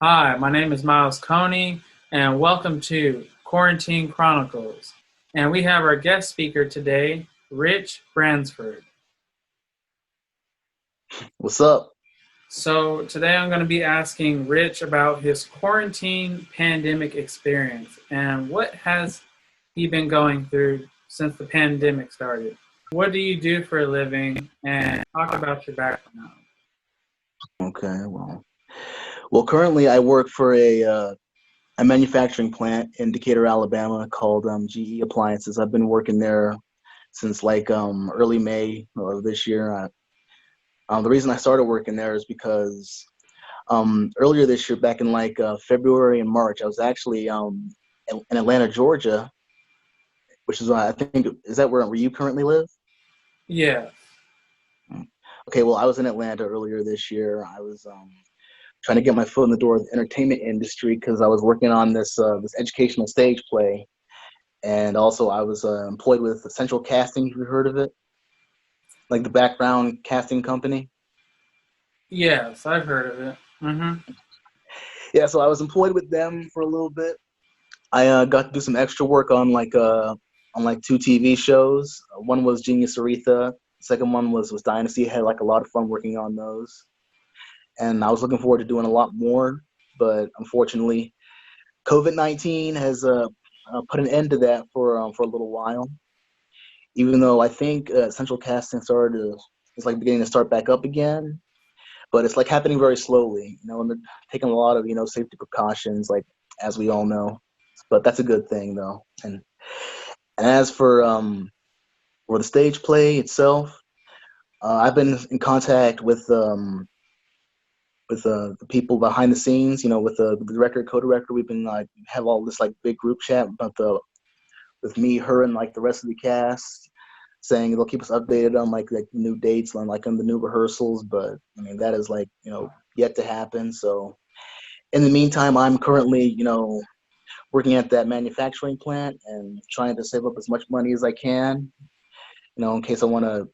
Hi, my name is Miles Coney, and welcome to Quarantine Chronicles. And we have our guest speaker today, Rich Bransford. What's up? So, today I'm going to be asking Rich about his quarantine pandemic experience and what has he been going through since the pandemic started. What do you do for a living? And talk about your background. Okay, well, currently I work for a manufacturing plant in Decatur, Alabama, called GE Appliances. I've been working there since early May of this year. The reason I started working there is because earlier this year, back in February and March, I was actually in Atlanta, Georgia, which is I think is that where you currently live? Yes. Okay, well, I was in Atlanta earlier this year. I was trying to get my foot in the door of the entertainment industry because I was working on this educational stage play, and also I was employed with Central Casting. Have you heard of it? Like the background casting company. Yes, I've heard of it. Yeah, so I was employed with them for a little bit. I got to do some extra work on two TV shows. One was Genius Aretha. Second one was Dynasty. I had like a lot of fun working on those, and I was looking forward to doing a lot more. But unfortunately, COVID-19 has put an end to that for a little while. Even though I think central casting is like beginning to start back up again, but it's like happening very slowly, and they're taking a lot of safety precautions, like as we all know. But that's a good thing though. And as for the stage play itself, I've been in contact with the people behind the scenes, with the director, co-director. We've been like have all this like big group chat about the with me, her, and like the rest of the cast, saying they'll keep us updated on like new dates on the new rehearsals. But I mean that is yet to happen. So in the meantime, I'm currently working at that manufacturing plant and trying to save up as much money as I can, in case I want to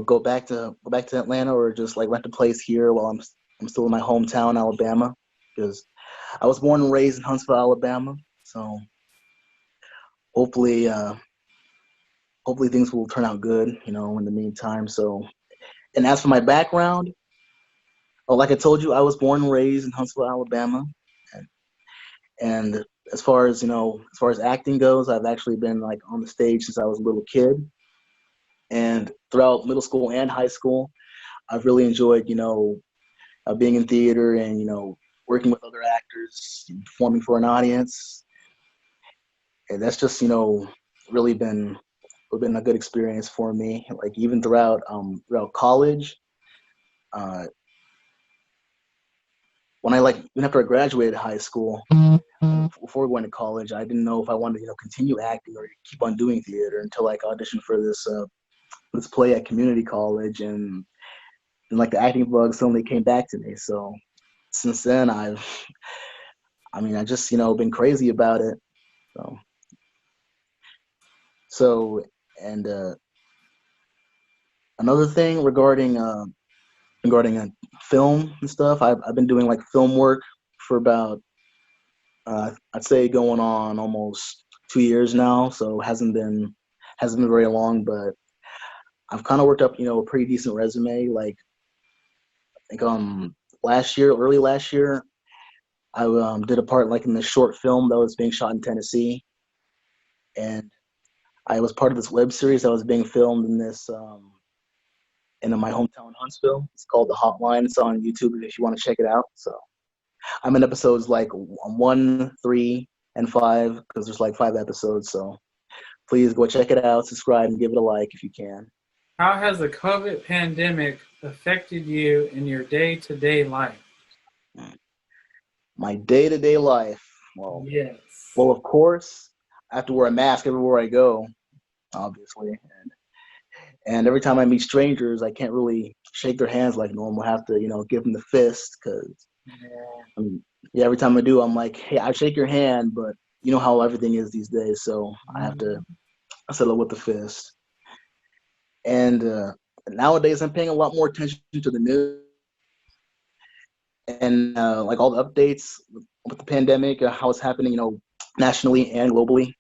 go back to Atlanta or just like rent a place here while I'm still in my hometown, Alabama, because I was born and raised in Huntsville, Alabama. So hopefully, uh, hopefully things will turn out good, in the meantime. So, and as for my background, like I told you, I was born and raised in Huntsville, Alabama, and, and as far as acting goes, I've actually been like on the stage since I was a little kid, and throughout middle school and high school, I've really enjoyed, being in theater and working with other actors, performing for an audience, and that's just really been a good experience for me. Like even throughout college, uh, when I like even after I graduated high school, before going to college, I didn't know if I wanted to continue acting or keep on doing theater until like auditioned for this play at community college, and like the acting bug suddenly came back to me. So since then, I just been crazy about it. So so and another thing regarding film and stuff, I've been doing like film work for about I'd say going on almost 2 years now. So hasn't been very long, but I've kind of worked up a pretty decent resume. Like I think early last year, I did a part like in this short film that was being shot in Tennessee, and I was part of this web series that was being filmed in my hometown Huntsville. It's called The Hotline. It's on YouTube if you want to check it out. So I'm in episodes like 1, 3, and 5 because there's like 5 episodes. So please go check it out, subscribe, and give it a like if you can. How has the COVID pandemic affected you in your day to day life? My day-to-day life. Well, Yes. well, of course, I have to wear a mask everywhere I go, obviously. And every time I meet strangers, I can't really shake their hands like normal. I have to, give them the fist because Yeah. yeah, every time I do, I'm like, hey, I shake your hand, but you know how everything is these days, so I have to Mhm. settle with the fist. And nowadays, I'm paying a lot more attention to the news, and like all the updates with the pandemic, how it's happening, nationally and globally.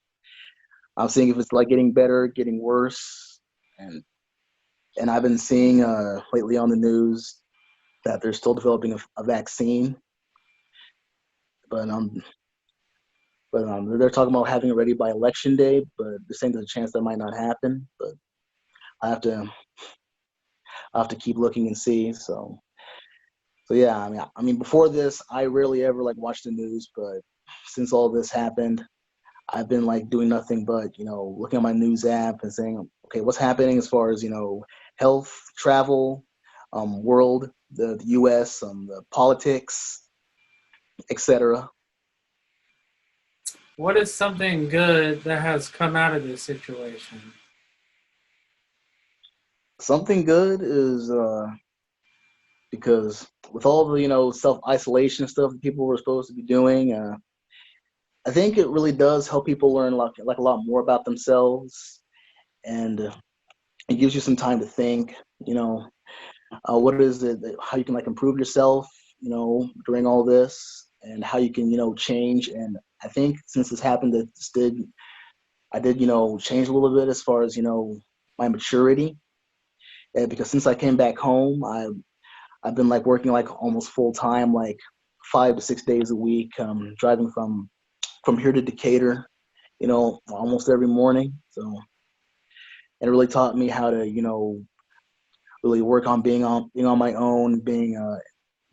I'm seeing if it's like getting better, getting worse, and I've been seeing lately on the news that they're still developing a vaccine, but they're talking about having it ready by election day, but they're saying there's a chance that might not happen. But I have to keep looking and see. So yeah, I mean, before this, I rarely ever like watch the news, but since all this happened, I've been like doing nothing but looking at my news app and saying, okay, what's happening as far as health, travel, world, the U.S., the politics, etc. What is something good that has come out of this situation? Something good is because with all the self isolation stuff that people were supposed to be doing, I think it really does help people learn like a lot more about themselves, and it gives you some time to think. What is it how you can like improve yourself, during all this, and how you can change. And I think since this happened, I did change a little bit as far as my maturity, because since I came back home, I've been like working like almost full time, like 5 to 6 days a week, driving from here to Decatur, almost every morning. So, and it really taught me how to, really work on being on my own, being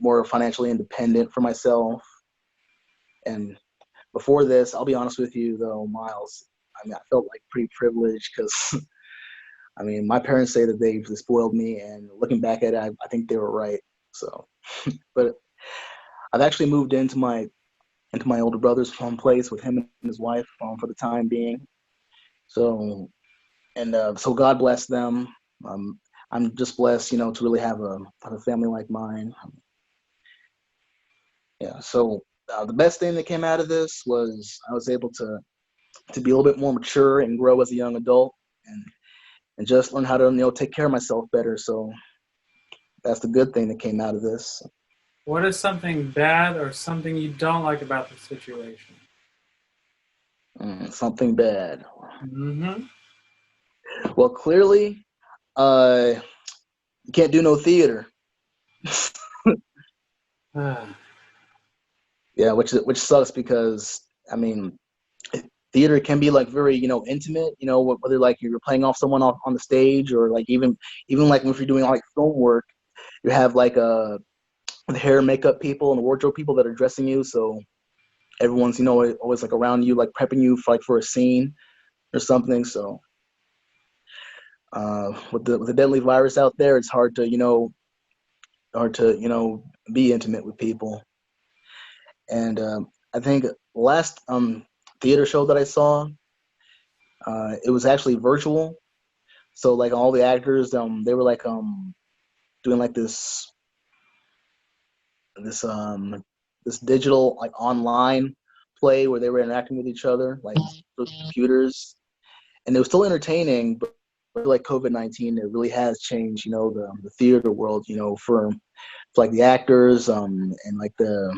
more financially independent for myself. And before this, I'll be honest with you though, Miles, I felt like pretty privileged because my parents say that they spoiled me, and looking back at it, I think they were right. So, but I've actually moved into my older brother's home place with him and his wife for the time being. So, and so God bless them. I'm just blessed, to really have a family like mine. Yeah. So the best thing that came out of this was I was able to be a little bit more mature and grow as a young adult, and just learn how to take care of myself better. So that's the good thing that came out of this. What is something bad or something you don't like about the situation? Something bad. Mm-hmm. Well, clearly, you can't do no theater. Yeah, which sucks because I mean, theater can be like very intimate. Whether like you're playing off someone off on the stage, or like even like if you're doing like film work, you have like the hair and makeup people and the wardrobe people that are dressing you. So everyone's always like around you, like prepping you for a scene or something. So with the deadly virus out there, it's hard to be intimate with people. And I think last theater show that I saw, it was actually virtual. So like all the actors, they were like doing like this um this digital like online play where they were interacting with each other like through computers, and it was still entertaining. But like COVID-19, it really has changed, the theater world, for like the actors, and like the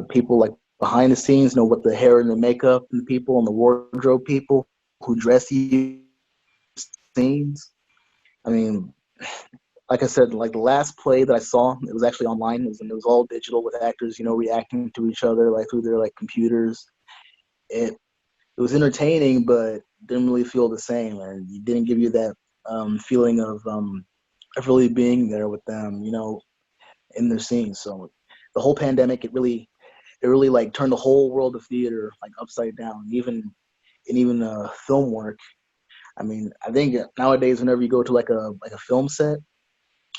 people like behind the scenes, with the hair and the makeup and the people and the wardrobe people who dress you scenes. I mean, like I said, like the last play that I saw, it was actually online. It was all digital with actors, reacting to each other like through their like computers. It was entertaining, but didn't really feel the same, and it didn't give you that feeling of really being there with them, in their scenes. So the whole pandemic, it really like turned the whole world of theater like upside down. Even film work. I think nowadays whenever you go to like a film set,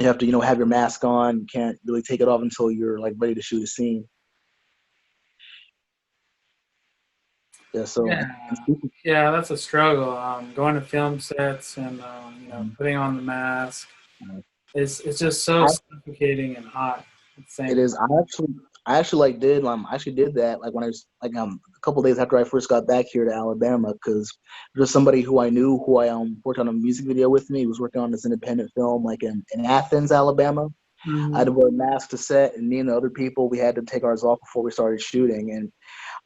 you have to have your mask on. You can't really take it off until you're like ready to shoot a scene. Yeah. So Yeah, yeah, that's a struggle. Going to film sets and putting on the mask. It's just so suffocating and hot at the it same is. time. I actually did that like when I was like a couple of days after I first got back here to Alabama, because there's somebody who I knew who I worked on a music video with me. He was working on this independent film like in Athens, Alabama. I had to wear a mask to set, and me and the other people, we had to take ours off before we started shooting. And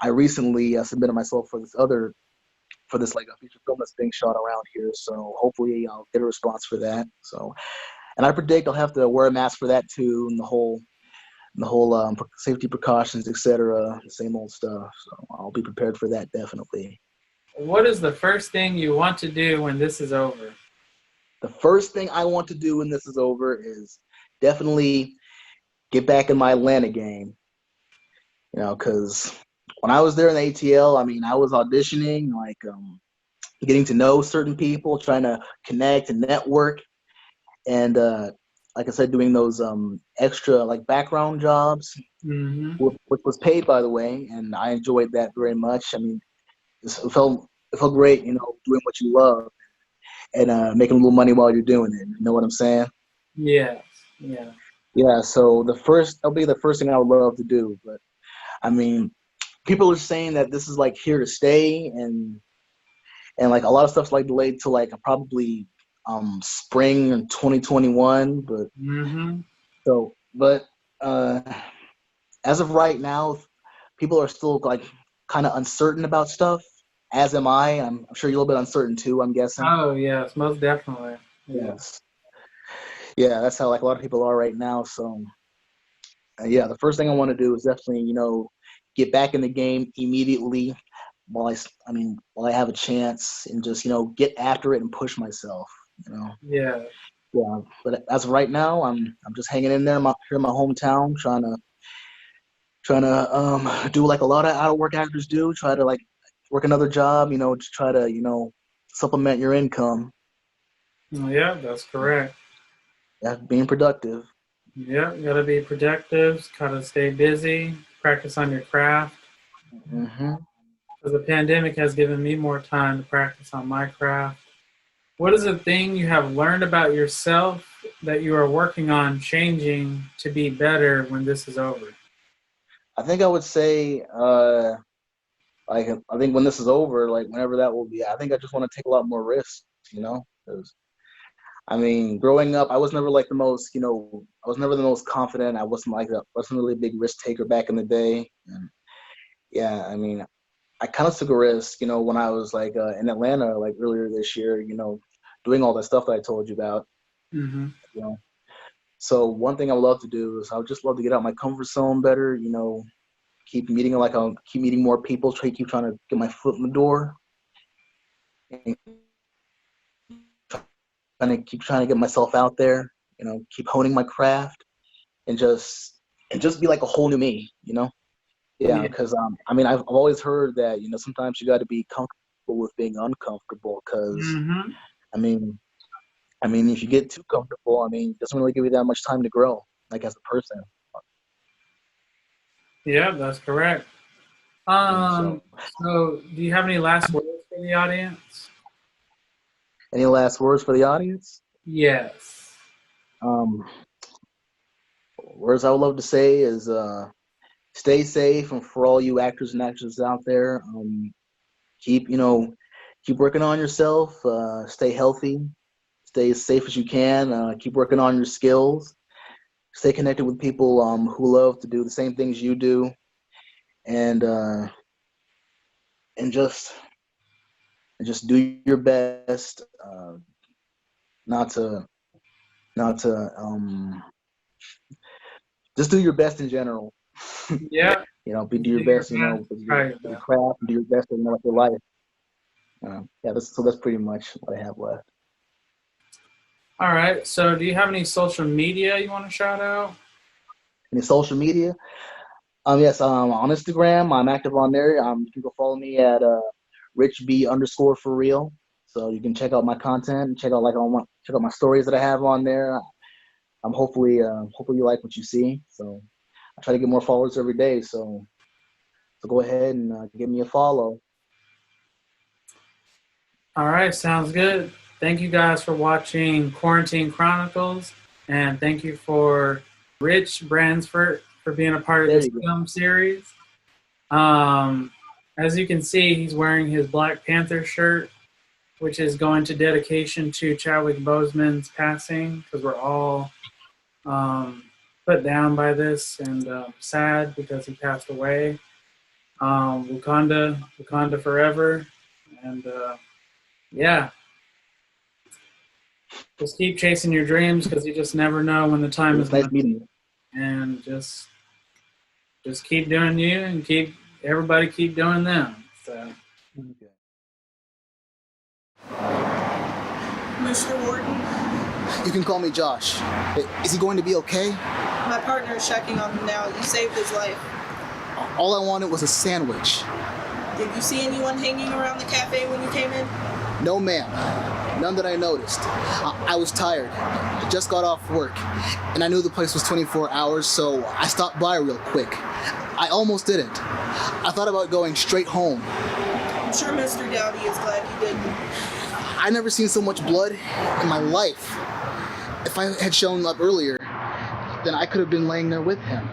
I recently submitted myself for this like a feature film that's being shot around here. So hopefully I'll get a response for that. So, and I predict I'll have to wear a mask for that too, and the whole safety precautions, etc. The same old stuff. So I'll be prepared for that definitely. What is the first thing you want to do when this is over? The first thing I want to do when this is over is definitely get back in my Atlanta game. Because when I was there in the ATL, I mean, I was auditioning, like getting to know certain people, trying to connect and network, and like I said, doing those extra like background jobs, which was paid, by the way, and I enjoyed that very much. I mean, it felt great, doing what you love and making a little money while you're doing it. You know what I'm saying? Yes. Yeah. Yeah. So that'll be the first thing I would love to do. But I mean, people are saying that this is like here to stay, and like a lot of stuff's like delayed to like probably spring 2021. But but uh, as of right now, people are still like kind of uncertain about stuff. As am I. I'm sure you're a little bit uncertain too, I'm guessing. Oh, yes, most definitely. Yeah. Yes. Yeah, that's how like a lot of people are right now. So yeah, the first thing I want to do is definitely, get back in the game immediately while I have a chance, and just, get after it and push myself, Yeah. Yeah. But as of right now, I'm just hanging in there here in my hometown, trying to do like a lot of out of work actors do, try to like work another job, to try to, supplement your income. Yeah, that's correct. Yeah, being productive. Yeah, you gotta be productive, gotta stay busy, practice on your craft. Hmm. Because the pandemic has given me more time to practice on my craft. What is a thing you have learned about yourself that you are working on changing to be better when this is over? I think I would say, like, I think when this is over, like whenever that will be, I think I just want to take a lot more risks, 'cause, I mean, growing up, I was never like the most, I was never the most confident. Wasn't really a big risk taker back in the day. And yeah, I mean, I kind of took a risk, when I was like in Atlanta, like earlier this year, doing all that stuff that I told you about, Mm-hmm. you know. So one thing I would love to do is I would just love to get out my comfort zone better, keep meeting more people, keep trying to get my foot in the door, and keep trying to get myself out there, keep honing my craft, and just be like a whole new me. Yeah, Yeah. because I mean, I've always heard that sometimes you got to be comfortable with being uncomfortable, because Mm-hmm. I mean, if you get too comfortable, I mean, it doesn't really give you that much time to grow, like as a person. Yeah, that's correct. Yeah, so, So do you have any last words for the audience? any last words for the audience? Yes. Um, Words I would love to say is stay safe, and for all you actors and actresses out there, keep keep working on yourself. Stay healthy. Stay as safe as you can. Keep working on your skills. Stay connected with people who love to do the same things you do, and uh, and just do your best. Not to not to Just do your best in general. Yeah. Do your Do your best. best. Try your With your best. craft. Do your best in your life. Yeah, that's pretty much what I have left. All right. So do you have any social media you want to shout out? Any social media? Yes, on Instagram, I'm active on there. You can go follow me at richb_for real. So you can check out my content, check out my stories that I have on there. Hopefully you like what you see. So I try to get more followers every day. So go ahead and give me a follow. All right. Sounds good. Thank you guys for watching Quarantine Chronicles. And thank you for Rich Bransford for being a part of There this you go. film series. Um, as you can see, he's wearing his Black Panther shirt, which is going to dedication to Chadwick Boseman's passing, because we're all put down by this and sad because he passed away. Wakanda forever, and yeah, just keep chasing your dreams because you just never know when the time is. Nice meeting you. And just keep doing you, and everybody keep doing them. So. Okay. Mr. Warden, You can call me Josh. Is he going to be okay? my partner is checking on him now. You saved his life. All I wanted was a sandwich. Did you see anyone hanging around the cafe when you came in? No, ma'am. None that I noticed. I was tired. I just got off work, and I knew the place was 24 hours, so I stopped by real quick. I almost didn't. I thought about going straight home. I'm sure Mr. Dowdy is glad you didn't. I never seen so much blood in my life. If I had shown up earlier, then I could have been laying there with him.